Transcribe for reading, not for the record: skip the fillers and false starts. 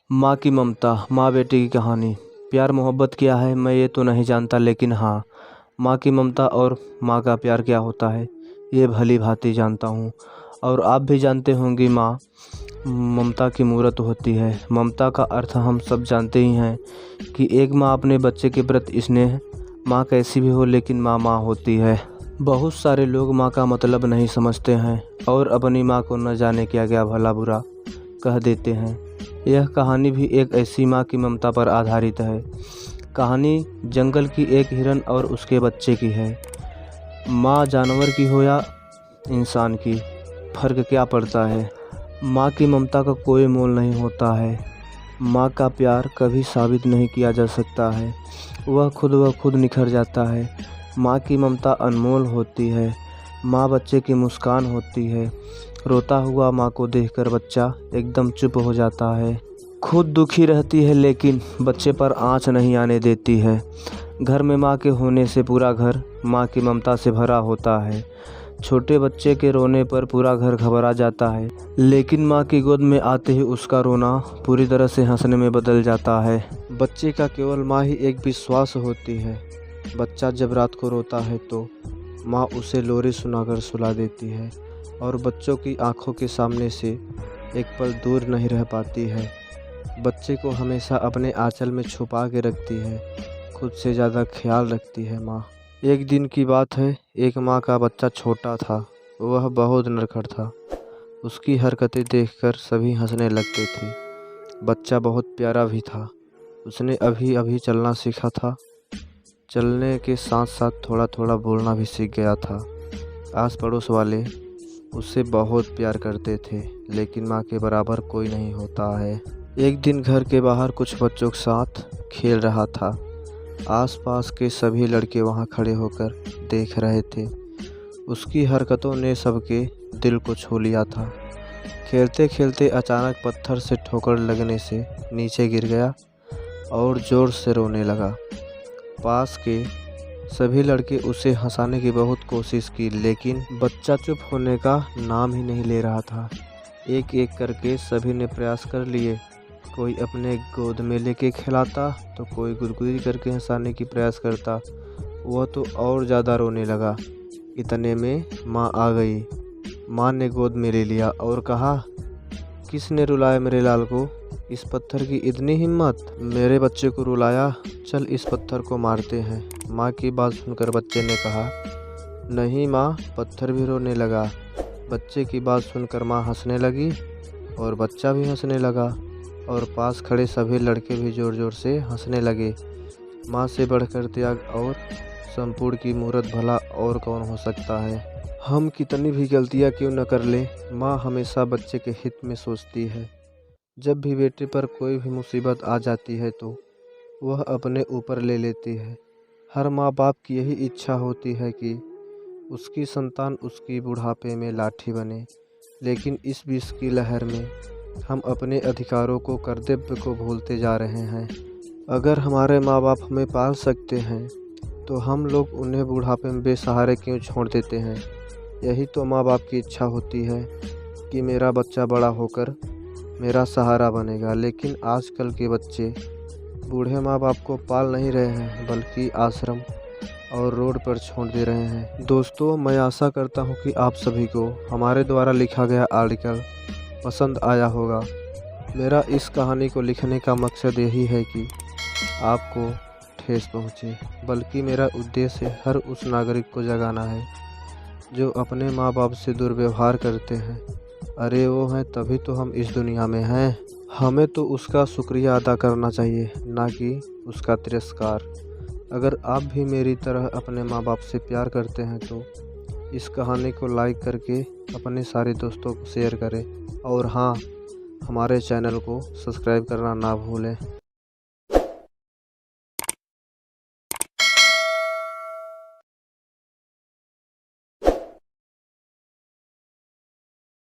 माँ की ममता, माँ बेटी की कहानी। प्यार मोहब्बत क्या है मैं ये तो नहीं जानता, लेकिन हाँ, माँ की ममता और माँ का प्यार क्या होता है ये भली भांति जानता हूँ। और आप भी जानते होंगे, माँ ममता की मूरत होती है। ममता का अर्थ हम सब जानते ही हैं कि एक माँ अपने बच्चे के प्रति स्नेह, माँ कैसी भी हो लेकिन माँ माँ होती है। बहुत सारे लोग माँ का मतलब नहीं समझते हैं और अपनी माँ को न जाने क्या क्या भला बुरा कह देते हैं। यह कहानी भी एक ऐसी माँ की ममता पर आधारित है। कहानी जंगल की एक हिरन और उसके बच्चे की है। माँ जानवर की हो या इंसान की, फर्क क्या पड़ता है। माँ की ममता का कोई मोल नहीं होता है। माँ का प्यार कभी साबित नहीं किया जा सकता है, वह खुद निखर जाता है। माँ की ममता अनमोल होती है। माँ बच्चे की मुस्कान होती है। रोता हुआ माँ को देखकर बच्चा एकदम चुप हो जाता है। खुद दुखी रहती है लेकिन बच्चे पर आँच नहीं आने देती है। घर में माँ के होने से पूरा घर माँ की ममता से भरा होता है। छोटे बच्चे के रोने पर पूरा घर घबरा जाता है, लेकिन माँ की गोद में आते ही उसका रोना पूरी तरह से हंसने में बदल जाता है। बच्चे का केवल माँ ही एक विश्वास होती है। बच्चा जब रात को रोता है तो माँ उसे लोरी सुनाकर सुला देती है और बच्चों की आंखों के सामने से एक पल दूर नहीं रह पाती है। बच्चे को हमेशा अपने आंचल में छुपा के रखती है, खुद से ज़्यादा ख्याल रखती है माँ। एक दिन की बात है, एक माँ का बच्चा छोटा था। वह बहुत नरखड़ था। उसकी हरकतें देखकर सभी हंसने लगते थे। बच्चा बहुत प्यारा भी था। उसने अभी अभी चलना सीखा था। चलने के साथ साथ थोड़ा थोड़ा बोलना भी सीख गया था। आस पड़ोस वाले उससे बहुत प्यार करते थे, लेकिन माँ के बराबर कोई नहीं होता है। एक दिन घर के बाहर कुछ बच्चों के साथ खेल रहा था। आसपास के सभी लड़के वहां खड़े होकर देख रहे थे। उसकी हरकतों ने सबके दिल को छू लिया था। खेलते खेलते अचानक पत्थर से ठोकर लगने से नीचे गिर गया और ज़ोर से रोने लगा। पास के सभी लड़के उसे हंसाने की बहुत कोशिश की, लेकिन बच्चा चुप होने का नाम ही नहीं ले रहा था। एक एक करके सभी ने प्रयास कर लिए। कोई अपने गोद में लेके खिलाता तो कोई गुदगुदी करके हंसाने की प्रयास करता। वह तो और ज़्यादा रोने लगा। इतने में माँ आ गई। माँ ने गोद में ले लिया और कहा, किसने रुलाया मेरे लाल को? इस पत्थर की इतनी हिम्मत, मेरे बच्चे को रुलाया। चल इस पत्थर को मारते हैं। माँ की बात सुनकर बच्चे ने कहा, नहीं माँ। पत्थर भी रोने लगा। बच्चे की बात सुनकर माँ हंसने लगी और बच्चा भी हंसने लगा और पास खड़े सभी लड़के भी ज़ोर ज़ोर से हंसने लगे। माँ से बढ़कर त्याग और संपूर्ण की मूरत भला और कौन हो सकता है। हम कितनी भी गलतियाँ क्यों न कर ले, माँ हमेशा बच्चे के हित में सोचती है। जब भी बेटे पर कोई भी मुसीबत आ जाती है तो वह अपने ऊपर ले लेती है। हर माँ बाप की यही इच्छा होती है कि उसकी संतान उसकी बुढ़ापे में लाठी बने, लेकिन इस विष की लहर में हम अपने अधिकारों को, कर्तव्य को भूलते जा रहे हैं। अगर हमारे माँ बाप हमें पाल सकते हैं तो हम लोग उन्हें बुढ़ापे में बेसहारे क्यों छोड़ देते हैं। यही तो माँ बाप की इच्छा होती है कि मेरा बच्चा बड़ा होकर मेरा सहारा बनेगा, लेकिन आजकल के बच्चे बूढ़े माँ बाप को पाल नहीं रहे हैं, बल्कि आश्रम और रोड पर छोड़ दे रहे हैं। दोस्तों, मैं आशा करता हूँ कि आप सभी को हमारे द्वारा लिखा गया आर्टिकल पसंद आया होगा। मेरा इस कहानी को लिखने का मकसद यही है कि आपको ठेस पहुँचे, बल्कि मेरा उद्देश्य हर उस नागरिक को जगाना है जो अपने माँ बाप से दुर्व्यवहार करते हैं। अरे वो हैं तभी तो हम इस दुनिया में हैं। हमें तो उसका शुक्रिया अदा करना चाहिए, ना कि उसका तिरस्कार। अगर आप भी मेरी तरह अपने माँ बाप से प्यार करते हैं तो इस कहानी को लाइक करके अपने सारे दोस्तों को शेयर करें। और हाँ, हमारे चैनल को सब्सक्राइब करना ना भूलें।